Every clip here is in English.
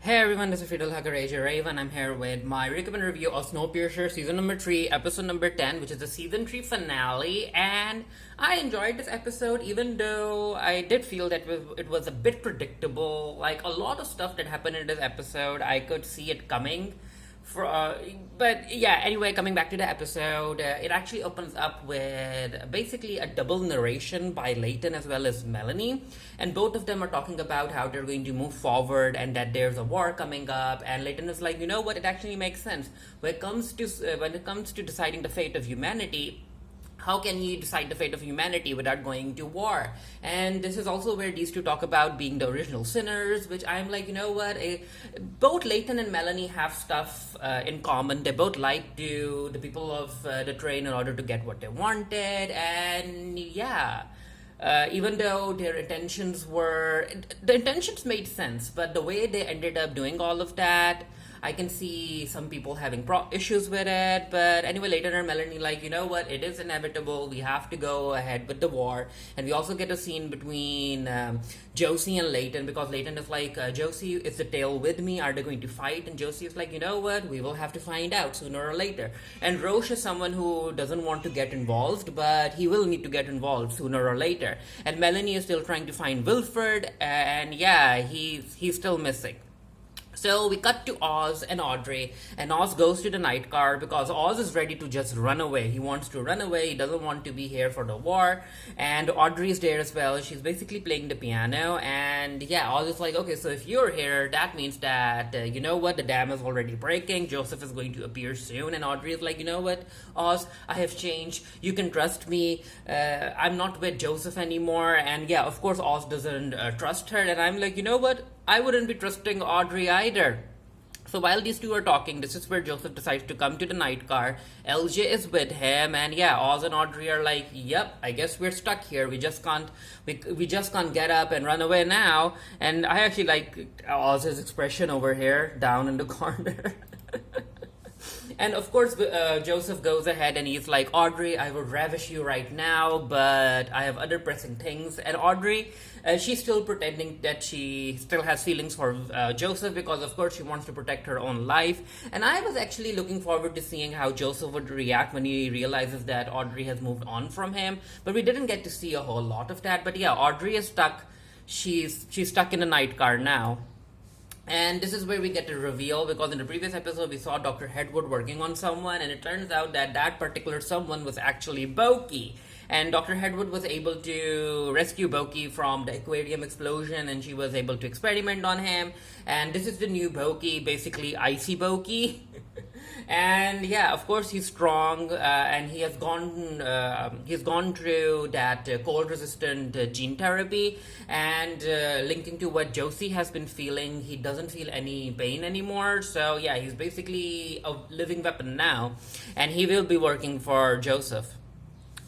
Hey everyone, this is Fidel Hakaraja Raven. I'm here with my recommend review of Snowpiercer season number 3, episode number 10, which is the season 3 finale. And I enjoyed this episode, even though I did feel that it was a bit predictable. Like a lot of stuff that happened in this episode, I could see it coming. But yeah, anyway, coming back to the episode, it actually opens up with basically a double narration by Layton as well as Melanie, and both of them are talking about how they're going to move forward and that there's a war coming up. And Layton is like, you know what, it actually makes sense when it comes to deciding the fate of humanity. How can you decide the fate of humanity without going to war? And this is also where these two talk about being the original sinners, which I'm like, you know what? Both Layton and Melanie have stuff in common. They both lied to the people of the train in order to get what they wanted. And yeah. Even though the intentions made sense, but the way they ended up doing all of that, I can see some people having issues with it. But anyway, later on, Melanie like, you know what, it is inevitable. We have to go ahead with the war. And we also get a scene between Josie and Layton, because Layton is like, Josie, is the tail with me? Are they going to fight? And Josie is like, you know what, we will have to find out sooner or later. And Roche is someone who doesn't want to get involved, but he will need to get involved sooner or later. And Melanie is still trying to find Wilford, and yeah, he's still missing. So we cut to Oz and Audrey, and Oz goes to the night car because Oz is ready to just run away. He wants to run away. He doesn't want to be here for the war. And Audrey is there as well. She's basically playing the piano. And yeah, Oz is like, okay, so if you're here, that means that, you know what, the dam is already breaking. Joseph is going to appear soon. And Audrey is like, you know what, Oz, I have changed. You can trust me. I'm not with Joseph anymore. And yeah, of course, Oz doesn't trust her. And I'm like, you know what, I wouldn't be trusting Audrey either. So while these two are talking, this is where Joseph decides to come to the night car. LJ is with him, and yeah, Oz and Audrey are like, yep, I guess we're stuck here. We just can't get up and run away now. And I actually like Oz's expression over here, down in the corner. And of course, Joseph goes ahead and he's like, Audrey, I will ravish you right now, but I have other pressing things. And Audrey, she's still pretending that she still has feelings for Joseph, because of course she wants to protect her own life. And I was actually looking forward to seeing how Joseph would react when he realizes that Audrey has moved on from him. But we didn't get to see a whole lot of that. But yeah, Audrey is stuck. She's stuck in a night car now. And this is where we get the reveal, because in the previous episode we saw Dr. Hedwood working on someone, and it turns out that that particular someone was actually Boki. And Dr. Hedwood was able to rescue Boki from the aquarium explosion, and she was able to experiment on him. And this is the new Boki, basically Icy Boki. And yeah, of course he's strong, and he's gone through that cold-resistant gene therapy. And linking to what Josie has been feeling, he doesn't feel any pain anymore. So yeah, he's basically a living weapon now, and he will be working for Joseph.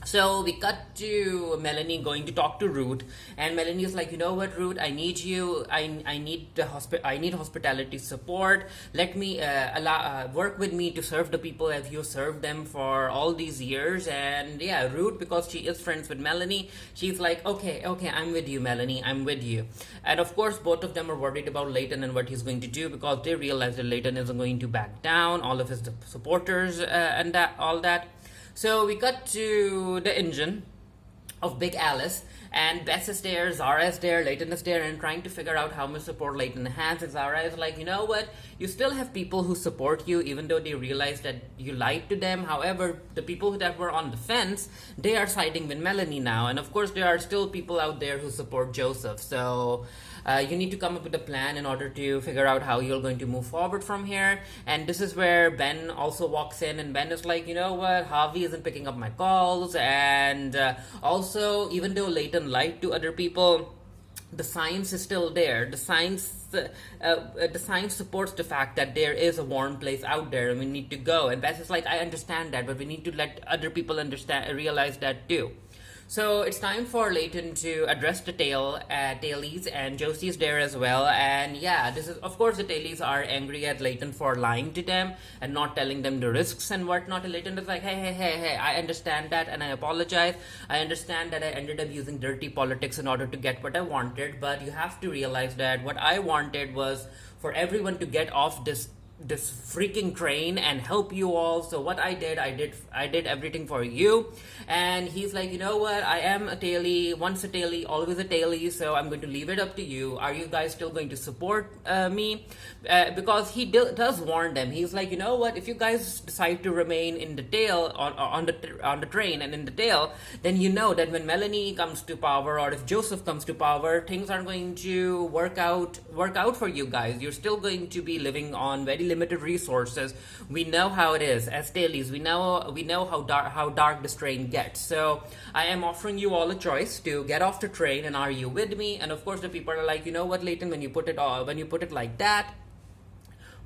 So we cut to Melanie going to talk to Ruth, and Melanie is like, you know what, Ruth, I need you. I need hospitality support. Let me work with me to serve the people as you served them for all these years. And yeah, Ruth, because she is friends with Melanie, she's like, okay, I'm with you, Melanie, I'm with you. And of course, both of them are worried about Layton and what he's going to do, because they realize that Layton isn't going to back down. All of his supporters and all that. So we cut to the engine of Big Alice, and Bess is there, Zara is there, Layton is there, and trying to figure out how much support Layton has. And Zara is like, you know what, you still have people who support you, even though they realize that you lied to them. However, the people that were on the fence, they are siding with Melanie now. And of course, there are still people out there who support Joseph. So you need to come up with a plan in order to figure out how you're going to move forward from here. And this is where Ben also walks in, and Ben is like, you know what, Harvey isn't picking up my calls. And also, even though Layton lied to other people, the science is still there. The science supports the fact that there is a warm place out there, and we need to go. And Bess is like, I understand that, but we need to let other people realize that too. So it's time for Layton to address the tailies, and Josie's there as well. And yeah, this is, of course, the tailies are angry at Layton for lying to them and not telling them the risks and whatnot. And Layton is like, hey, I understand that and I apologize. I understand that I ended up using dirty politics in order to get what I wanted, but you have to realize that what I wanted was for everyone to get off this freaking train and help you all. So what I did everything for you. And he's like, you know what, I am a tailie, once a tailie, always a tailie, so I'm going to leave it up to you. Are you guys still going to support me? Because he does warn them. He's like, you know what, if you guys decide to remain in the tail, on the train and in the tail, then you know that when Melanie comes to power, or if Joseph comes to power, things are going to work out for you guys. You're still going to be living on very limited resources. We know how it is as tailies. We know how dark this train gets. So I am offering you all a choice to get off the train, and are you with me? And of course the people are like, you know what, Layton, when you put it like that,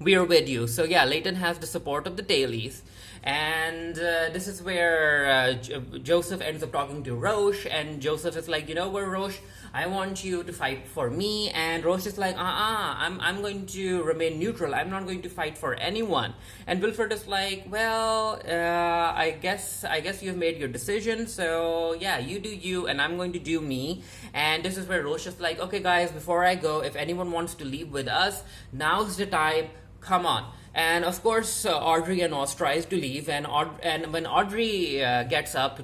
we are with you. So yeah, Layton has the support of the tailies. And this is where Joseph ends up talking to Roche, and Joseph is like, you know what, Roche, I want you to fight for me. And Roche is like, I'm going to remain neutral. I'm not going to fight for anyone. And Wilfred is like, well, I guess you've made your decision. So yeah, you do you, and I'm going to do me. And this is where Roche is like, okay guys, before I go, if anyone wants to leave with us, now's the time. Come on. And of course, Audrey and Oz tries to leave, and when Audrey gets up,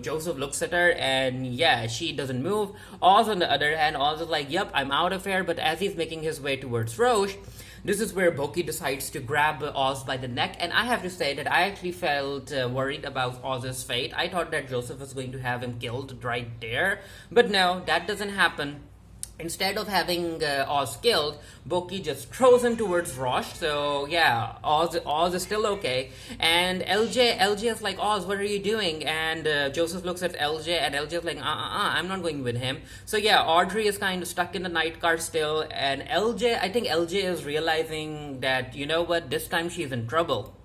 Joseph looks at her, and yeah, she doesn't move. Oz, on the other hand, Oz is like, yep, I'm out of here. But as he's making his way towards Roche, this is where Boki decides to grab Oz by the neck. And I have to say that I actually felt worried about Oz's fate. I thought that Joseph was going to have him killed right there, but no, that doesn't happen. Instead of having Oz killed, Boki just throws him towards Roche. So yeah, Oz is still okay. And LJ is like, Oz, what are you doing? And Joseph looks at LJ, and LJ is like, I'm not going with him. So yeah, Audrey is kind of stuck in the night car still. And I think LJ is realizing that, you know what, this time she's in trouble.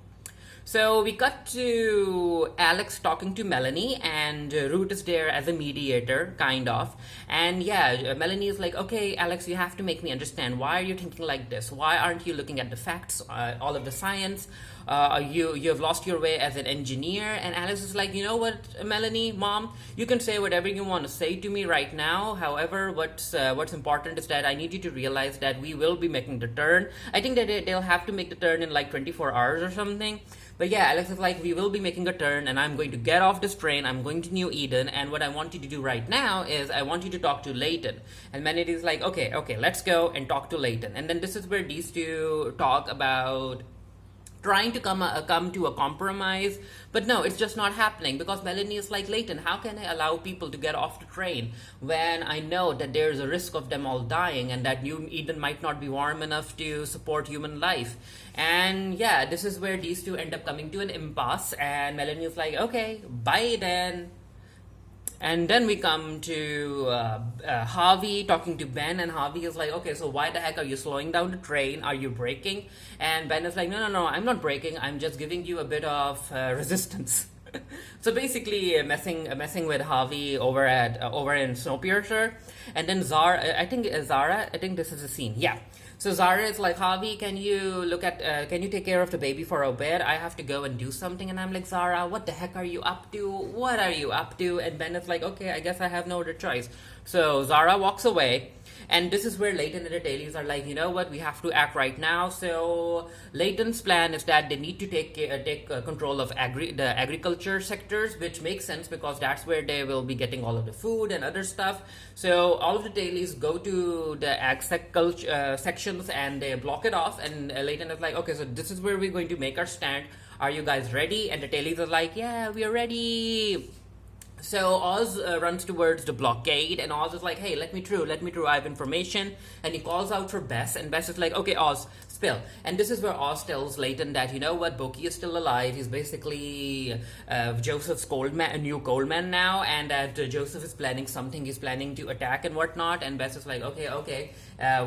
So we cut to Alex talking to Melanie, and Root is there as a mediator, kind of. And yeah, Melanie is like, okay, Alex, you have to make me understand. Why are you thinking like this? Why aren't you looking at the facts, all of the science? You have lost your way as an engineer. And Alex is like, you know what, Melanie, Mom, you can say whatever you want to say to me right now. However, what's important is that I need you to realize that we will be making the turn. I think that they'll have to make the turn in like 24 hours or something. But yeah, Alex is like, we will be making a turn, and I'm going to get off this train. I'm going to New Eden, and what I want you to do right now is I want you to talk to Layton. And Melanie is like, okay, let's go and talk to Layton. And then this is where these two talk about trying to come to a compromise, but no, it's just not happening, because Melanie is like, Layton, how can I allow people to get off the train when I know that there's a risk of them all dying, and that New Eden might not be warm enough to support human life? And yeah, this is where these two end up coming to an impasse, and Melanie is like, okay, bye then. And then we come to Harvey talking to Ben, and Harvey is like, okay, so why the heck are you slowing down the train? Are you braking? And Ben is like, no, I'm not braking. I'm just giving you a bit of resistance. So basically messing with Harvey over in Snowpiercer. And then Zara, I think this is a scene. Yeah. So Zara is like, Harvey, can you take care of the baby for a bit? I have to go and do something. And I'm like, Zara, what the heck are you up to? What are you up to? And Ben is like, okay, I guess I have no other choice. So Zara walks away. And this is where Layton and the tailies are like, you know what, we have to act right now. So Layton's plan is that they need to take control of the agriculture sectors, which makes sense because that's where they will be getting all of the food and other stuff. So all of the tailies go to the ag sections, and they block it off. And Layton is like, okay, so this is where we're going to make our stand. Are you guys ready? And the tailies are like, yeah, we are ready. So Oz runs towards the blockade, and Oz is like, hey, let me through, I have information. And he calls out for Bess, and Bess is like, okay, Oz, spill. And this is where Oz tells Layton that, you know what, Boki is still alive. He's basically Joseph's new coalman now, and that Joseph is planning something. He's planning to attack and whatnot. And Bess is like, okay,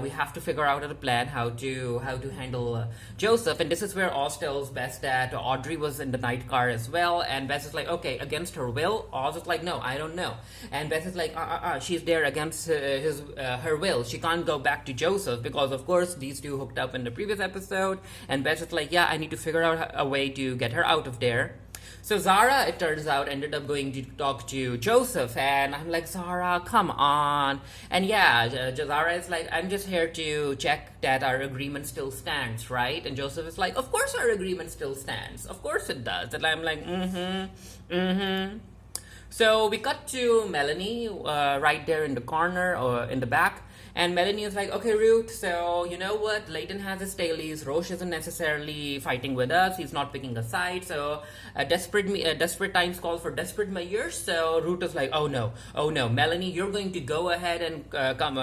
we have to figure out a plan how to handle Joseph. And this is where Oz tells Bess that Audrey was in the night car as well. And Bess is like, okay, against her will. Oz is like, no, I don't know. And Bess is like, she's there against her will. She can't go back to Joseph because, of course, these two hooked up in the previous episode. And Bess is like, yeah, I need to figure out a way to get her out of there. So Zara, it turns out, ended up going to talk to Joseph, and I'm like, Zara, come on. And yeah, Zara is like, I'm just here to check that our agreement still stands, right? And Joseph is like, of course our agreement still stands. Of course it does. And I'm like, So we cut to Melanie right there in the corner or in the back. And Melanie is like, okay, Ruth, so you know what? Layton has his dailies. Roche isn't necessarily fighting with us. He's not picking a side. So desperate times call for desperate measures. So Ruth is like, oh no, Melanie, you're going to go ahead and come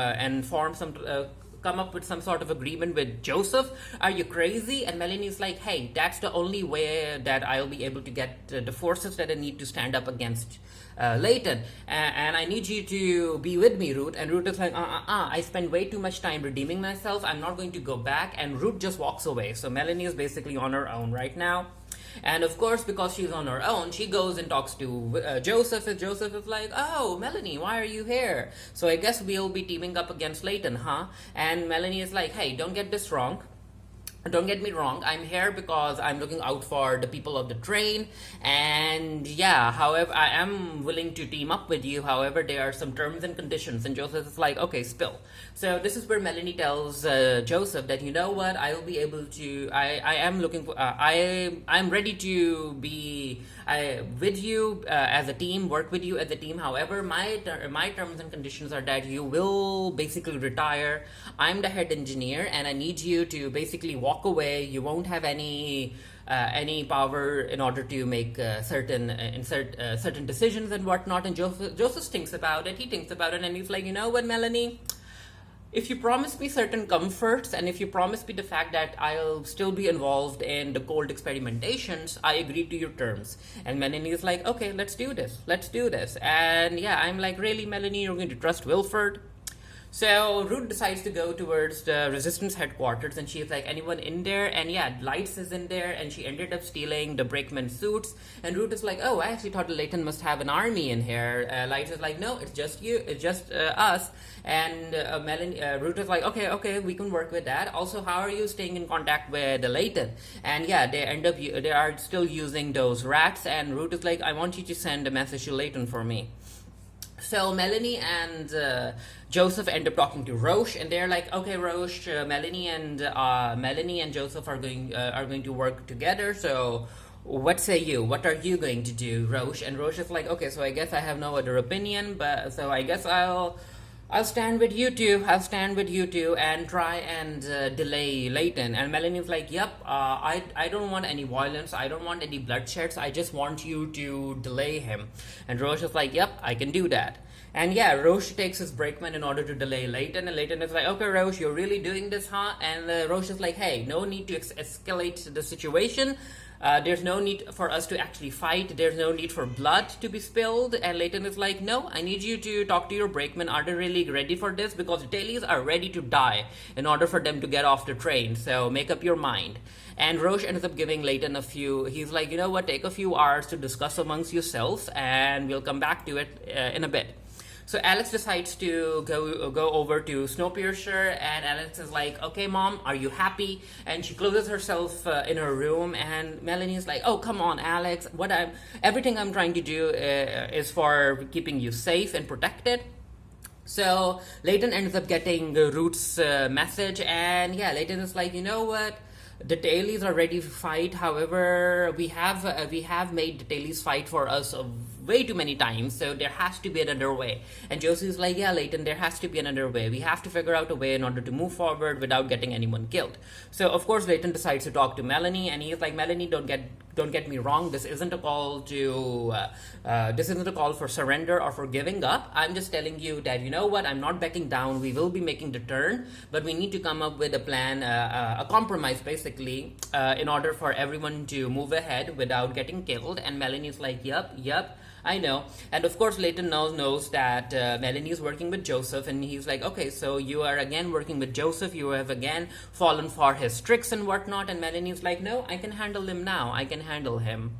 up with some sort of agreement with Joseph. Are you crazy? And Melanie's like, hey, that's the only way that I'll be able to get the forces that I need to stand up against Layton, and I need you to be with me, Ruth. And Ruth is like, I spend way too much time redeeming myself. I'm not going to go back. And Ruth just walks away. So Melanie is basically on her own right now. And of course, because she's on her own, she goes and talks to Joseph. And Joseph is like, oh, Melanie, why are you here? So I guess we'll be teaming up against Layton, huh? And Melanie is like, hey, don't get this wrong. Don't get me wrong, I'm here because I'm looking out for the people of the train, and yeah, however, I am willing to team up with you. However, there are some terms and conditions. And Joseph is like, okay, spill. So this is where Melanie tells Joseph that, you know what, I'll be able to, I am looking for, I'm ready to be with you as a team, work with you as a team. However, my terms and conditions are that you will basically retire. I'm the head engineer, and I need you to basically walk away. You won't have any power in order to make certain decisions and whatnot. And Joseph thinks about it. He thinks about it, and he's like, you know what, Melanie? If you promise me certain comforts, and if you promise me the fact that I'll still be involved in the cold experimentations, I agree to your terms. And Melanie is like, okay, let's do this. And yeah, I'm like, really, Melanie, you're going to trust Wilford? So Ruth decides to go towards the Resistance headquarters, and she's like, anyone in there? And yeah, Lights is in there, and she ended up stealing the brakeman suits. And Ruth is like, oh, I actually thought Layton must have an army in here. Lights is like, no, it's just you, it's just us. And Ruth is like, okay, we can work with that. Also, how are you staying in contact with Layton? And yeah, they are still using those rats. And Ruth is like, I want you to send a message to Layton for me. So Melanie and Joseph end up talking to Roche, and they're like, okay, Roche, Melanie and Joseph are going to work together. So what say you? What are you going to do, Roche? And Roche is like, okay, so I guess I have no other opinion, but so I guess I'll stand with you two. I'll stand with you two and try and delay Layton. And Melanie's like, yep, I don't want any violence. I don't want any bloodsheds. I just want you to delay him. And Roche is like, yep, I can do that. And yeah, Roche takes his brakeman in order to delay Layton. And Layton is like, okay, Roche, you're really doing this, huh? And Roche is like, hey, no need to escalate the situation. There's no need for us to actually fight. There's no need for blood to be spilled. And Layton is like, no, I need you to talk to your brakemen. Are they really ready for this? Because the dailies are ready to die in order for them to get off the train. So make up your mind. And Roche ends up giving Layton he's like, you know what, take a few hours to discuss amongst yourselves, and we'll come back to it in a bit. So Alex decides to go over to Snowpiercer, and Alex is like, okay, Mom, are you happy? And she closes herself in her room, and Melanie is like, oh, come on, Alex. Everything I'm trying to do is for keeping you safe and protected. So Layton ends up getting Ruth's message, and yeah, Layton is like, you know what? The dailies are ready to fight. However, we have made the dailies fight for us way too many times, so there has to be another way. And Josie's like, yeah, Layton, there has to be another way. We have to figure out a way in order to move forward without getting anyone killed. So of course Layton decides to talk to Melanie, and he's like, Melanie, don't get me wrong, this isn't a call for surrender or for giving up. I'm just telling you that, you know what, I'm not backing down. We will be making the turn, but we need to come up with a plan, a compromise basically, in order for everyone to move ahead without getting killed. And Melanie's like, yep, I know. And of course Layton knows that Melanie is working with Joseph, and he's like, okay, so you are again working with Joseph, you have again fallen for his tricks and whatnot. And Melanie's like, no, I can handle him now, I can handle him.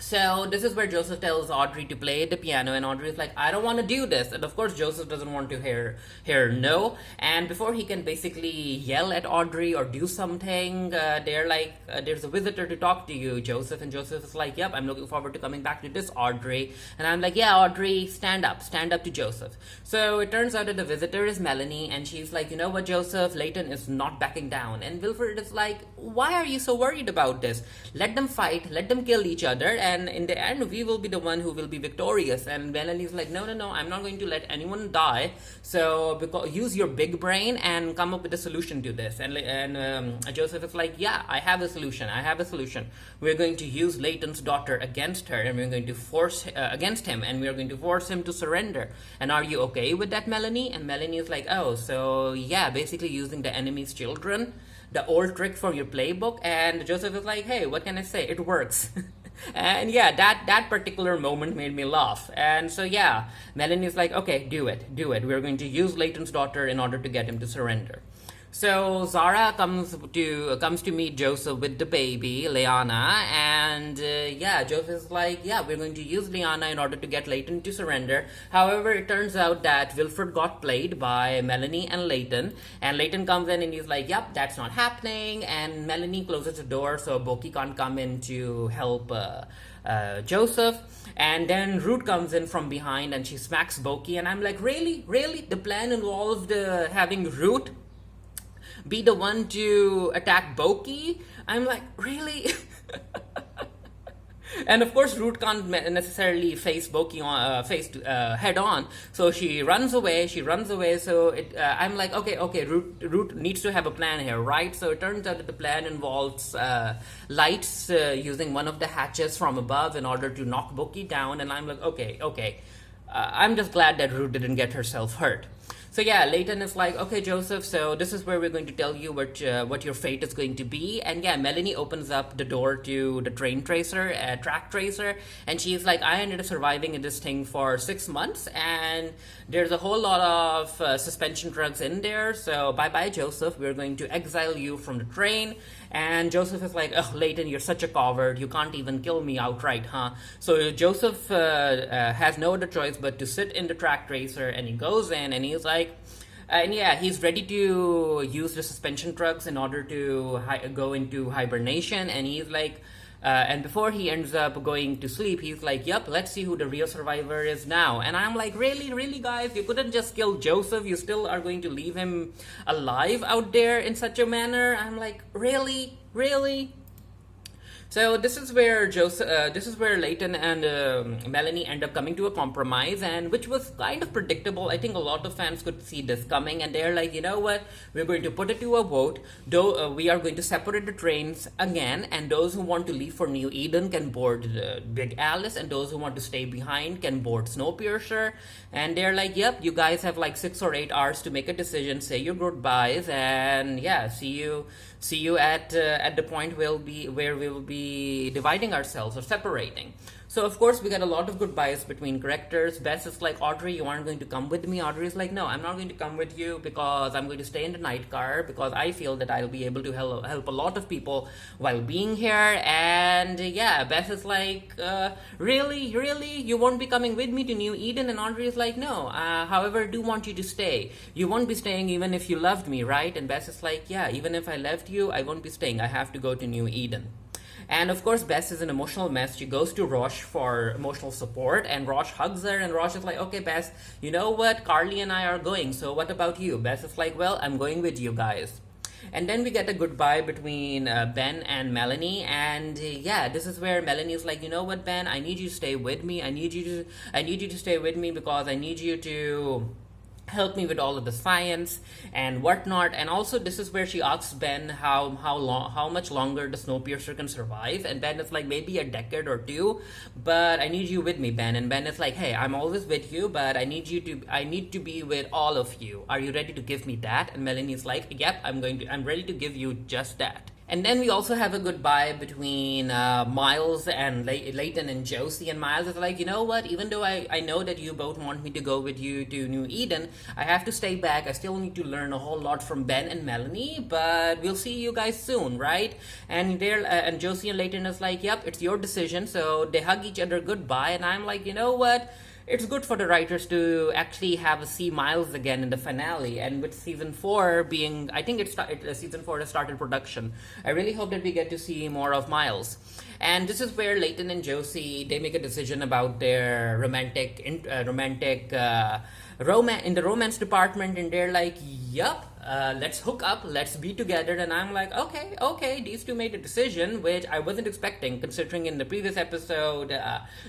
So this is where Joseph tells Audrey to play the piano, and Audrey is like, "I don't want to do this." And of course, Joseph doesn't want to hear no. And before he can basically yell at Audrey or do something, they're like, "There's a visitor to talk to you, Joseph." And Joseph is like, "Yep, I'm looking forward to coming back to this, Audrey." And I'm like, "Yeah, Audrey, stand up to Joseph." So it turns out that the visitor is Melanie, and she's like, "You know what, Joseph? Layton is not backing down." And Wilfred is like, "Why are you so worried about this? Let them fight, let them kill each other, and in the end we will be the one who will be victorious." And Melanie's like, no, I'm not going to let anyone die, so because use your big brain and come up with a solution to this. And Joseph is like, "Yeah, I have a solution. We're going to use Layton's daughter against her, and we're going to force against him, and we're going to force him to surrender. And are you okay with that, Melanie?" And Melanie is like, "Oh, so yeah, basically using the enemy's children, the old trick from your playbook." And Joseph is like, "Hey, what can I say? It works." And yeah, that particular moment made me laugh. And so yeah, Melanie's like, "Okay, do it. We're going to use Layton's daughter in order to get him to surrender." So Zara comes to meet Joseph with the baby, Liana, and yeah, Joseph is like, "Yeah, we're going to use Liana in order to get Layton to surrender." However, it turns out that Wilfred got played by Melanie and Layton, and Layton comes in and he's like, "Yep, that's not happening." And Melanie closes the door so Boki can't come in to help Joseph. And then Root comes in from behind and she smacks Boki, and I'm like, really? The plan involved having Root be the one to attack Boki? I'm like, really? And of course, Root can't necessarily face Boki head on, so she runs away. So I'm like, okay, Root needs to have a plan here, right? So it turns out that the plan involves lights using one of the hatches from above in order to knock Boki down. And I'm like, okay. I'm just glad that Root didn't get herself hurt. So yeah, Layton is like, "Okay, Joseph, so this is where we're going to tell you what your fate is going to be." And yeah, Melanie opens up the door to the track tracer, and she's like, "I ended up surviving in this thing for 6 months, and there's a whole lot of suspension drugs in there, so bye-bye, Joseph. We're going to exile you from the train." And Joseph is like, "Oh, Layton, you're such a coward. You can't even kill me outright, huh?" So Joseph has no other choice but to sit in the track tracer, and he goes in, and he's like, and yeah, he's ready to use the suspension drugs in order to go into hibernation. And he's like, and before he ends up going to sleep, he's like, "Yep, let's see who the real survivor is now." And I'm like, really, guys? You couldn't just kill Joseph? You still are going to leave him alive out there in such a manner? I'm like, really? So this is where Layton and Melanie end up coming to a compromise, and which was kind of predictable. I think a lot of fans could see this coming, and they're like, "You know what? We're going to put it to a vote. Though we are going to separate the trains again, and those who want to leave for New Eden can board Big Alice, and those who want to stay behind can board Snowpiercer." And they're like, "Yep, you guys have like 6 or 8 hours to make a decision. Say your goodbyes, and yeah, see you at the point where we will be dividing ourselves or separating." So of course we got a lot of goodbyes between characters. Bess is like, "Audrey, you aren't going to come with me." Audrey is like, "No, I'm not going to come with you because I'm going to stay in the night car because I feel that I'll be able to help a lot of people while being here." And yeah, Bess is like, really, you won't be coming with me to New Eden?" And Audrey is like, "No, however, I do want you to stay. You won't be staying even if you loved me, right?" And Bess is like, "Yeah, even if I left you, I won't be staying. I have to go to New Eden." And of course, Bess is an emotional mess. She goes to Roche for emotional support, and Roche hugs her, and Roche is like, "Okay, Bess, you know what? Carly and I are going, so what about you?" Bess is like, "Well, I'm going with you guys." And then we get a goodbye between Ben and Melanie, and yeah, this is where Melanie is like, "You know what, Ben? I need you to stay with me. I need you to stay with me because I need you to help me with all of the science and whatnot." And also this is where she asks Ben how much longer the Snowpiercer can survive, and Ben is like, "Maybe a decade or 2, but I need you with me, Ben." And Ben is like, "Hey, I'm always with you, but I need to be with all of you. Are you ready to give me that?" And Melanie is like, "Yep, I'm ready to give you just that." And then we also have a goodbye between Miles and Layton and Josie. And Miles is like, you know what? Even though I know that you both want me to go with you to New Eden, I have to stay back. I still need to learn a whole lot from Ben and Melanie. But we'll see you guys soon, right? And and Josie and Layton is like, yep, it's your decision. So they hug each other goodbye. And I'm like, you know what? It's good for the writers to actually have see Miles again in the finale, and with season 4 being, I think season 4 has started production. I really hope that we get to see more of Miles. And this is where Layton and Josie, they make a decision about their romantic in the romance department, and they're like, yup, let's hook up, let's be together. And I'm like, okay, these two made a decision, which I wasn't expecting, considering in the previous episode,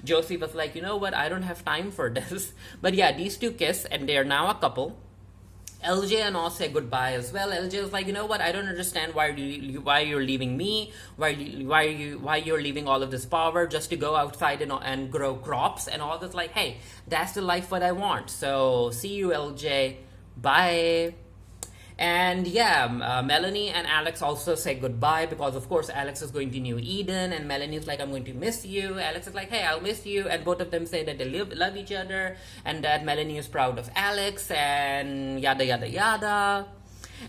Josie was like, you know what, I don't have time for this. But yeah, these two kiss, and they are now a couple. LJ and all say goodbye as well. LJ is like, you know what? I don't understand why you're leaving me. Why you're leaving all of this power just to go outside and grow crops and all this. Like, hey, that's the life what I want. So see you, LJ. Bye. And yeah, Melanie and Alex also say goodbye, because of course Alex is going to New Eden, and Melanie's like, I'm going to miss you. Alex is like, hey, I'll miss you. And both of them say that they love each other, and that Melanie is proud of Alex, and yada yada yada.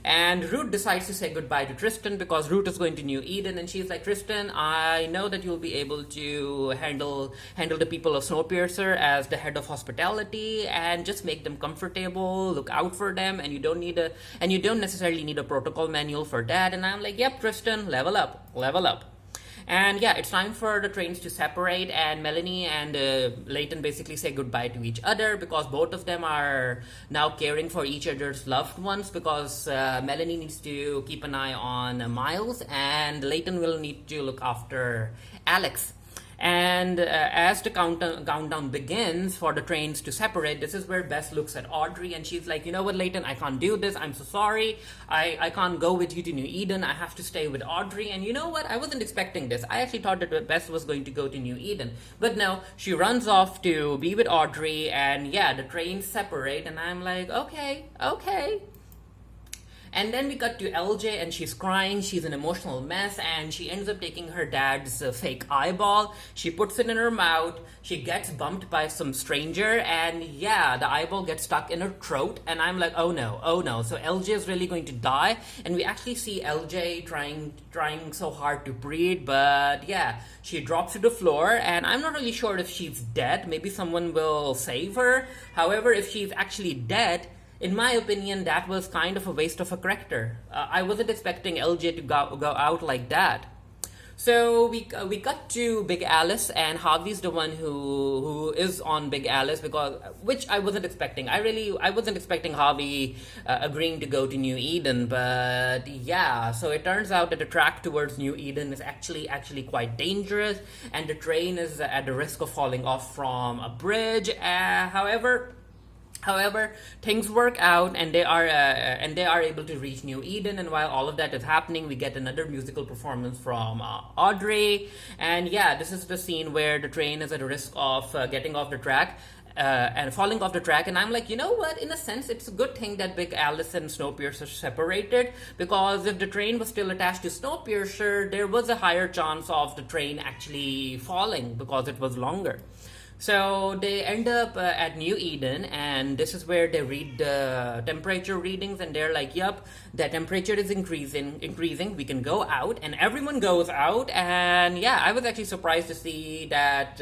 And Ruth decides to say goodbye to Tristan, because Ruth is going to New Eden, and she's like, Tristan, I know that you'll be able to handle the people of Snowpiercer as the head of hospitality, and just make them comfortable, look out for them, and you don't necessarily need a protocol manual for that. And I'm like, yep, Tristan, level up. And yeah, it's time for the trains to separate, and Melanie and Layton basically say goodbye to each other, because both of them are now caring for each other's loved ones, because Melanie needs to keep an eye on Miles, and Layton will need to look after Alex. And as the countdown begins for the trains to separate, this is where Bess looks at Audrey, and she's like, you know what, Layton, I can't do this. I'm so sorry. I can't go with you to New Eden. I have to stay with Audrey. And you know what? I wasn't expecting this. I actually thought that Bess was going to go to New Eden. But no, she runs off to be with Audrey, and yeah, the trains separate, and I'm like, okay. And then we cut to LJ, and she's crying. She's an emotional mess, and she ends up taking her dad's fake eyeball. She puts it in her mouth. She gets bumped by some stranger, and yeah, the eyeball gets stuck in her throat. And I'm like, oh no. So LJ is really going to die. And we actually see LJ trying so hard to breathe, but yeah, she drops to the floor, and I'm not really sure if she's dead. Maybe someone will save her. However, if she's actually dead, in my opinion, that was kind of a waste of a character. I wasn't expecting LJ to go out like that. So we cut to Big Alice, and Harvey's the one who is on Big Alice, which I wasn't expecting. I wasn't expecting Harvey agreeing to go to New Eden, but yeah. So it turns out that the track towards New Eden is actually quite dangerous, and the train is at the risk of falling off from a bridge. However, things work out, and they are able to reach New Eden. And while all of that is happening, we get another musical performance from Audrey. And yeah, this is the scene where the train is at risk of getting off the track and falling off the track. And I'm like, you know what? In a sense, it's a good thing that Big Alice and Snowpiercer separated, because if the train was still attached to Snowpiercer, there was a higher chance of the train actually falling because it was longer. So they end up at New Eden, and this is where they read the temperature readings, and they're like, yep, the temperature is increasing, we can go out. And everyone goes out, and yeah, I was actually surprised to see that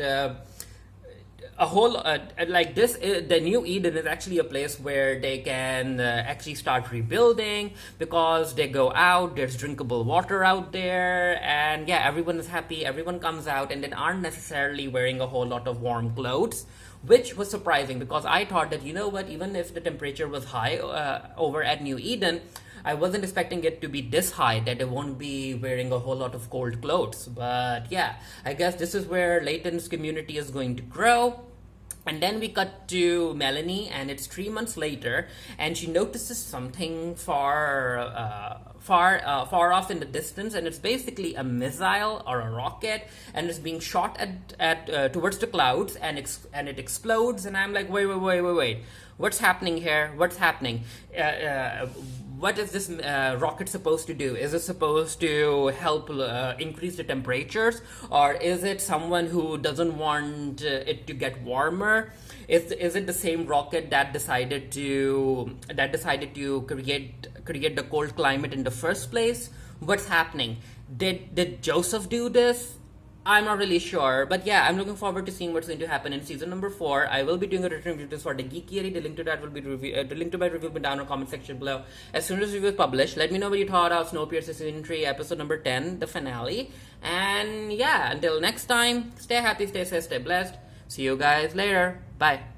a whole like this the New Eden is actually a place where they can actually start rebuilding, because they go out, there's drinkable water out there, and yeah, everyone is happy, everyone comes out, and they aren't necessarily wearing a whole lot of warm clothes, which was surprising, because I thought that, you know what, even if the temperature was high over at New Eden, I wasn't expecting it to be this high, that they won't be wearing a whole lot of cold clothes. But yeah, I guess this is where Layton's community is going to grow. And then we cut to Melanie, and it's 3 months later, and she notices something far far off in the distance, and it's basically a missile or a rocket, and it's being shot at towards the clouds, and it explodes. And I'm like, wait, what's happening here? What's happening? What is this rocket supposed to do? Is it supposed to help increase the temperatures, or is it someone who doesn't want it to get warmer? Is it the same rocket that decided to create the cold climate in the first place? What's happening? Did Joseph do this? I'm not really sure, but yeah, I'm looking forward to seeing what's going to happen in season number 4. I will be doing a written review for the Geeky. The link to that will be the link to my review will be down in the comment section below. As soon as the review is published, let me know what you thought of Snowpiercer season 3, episode number 10, the finale. And yeah, until next time, stay happy, stay safe, stay blessed. See you guys later. Bye.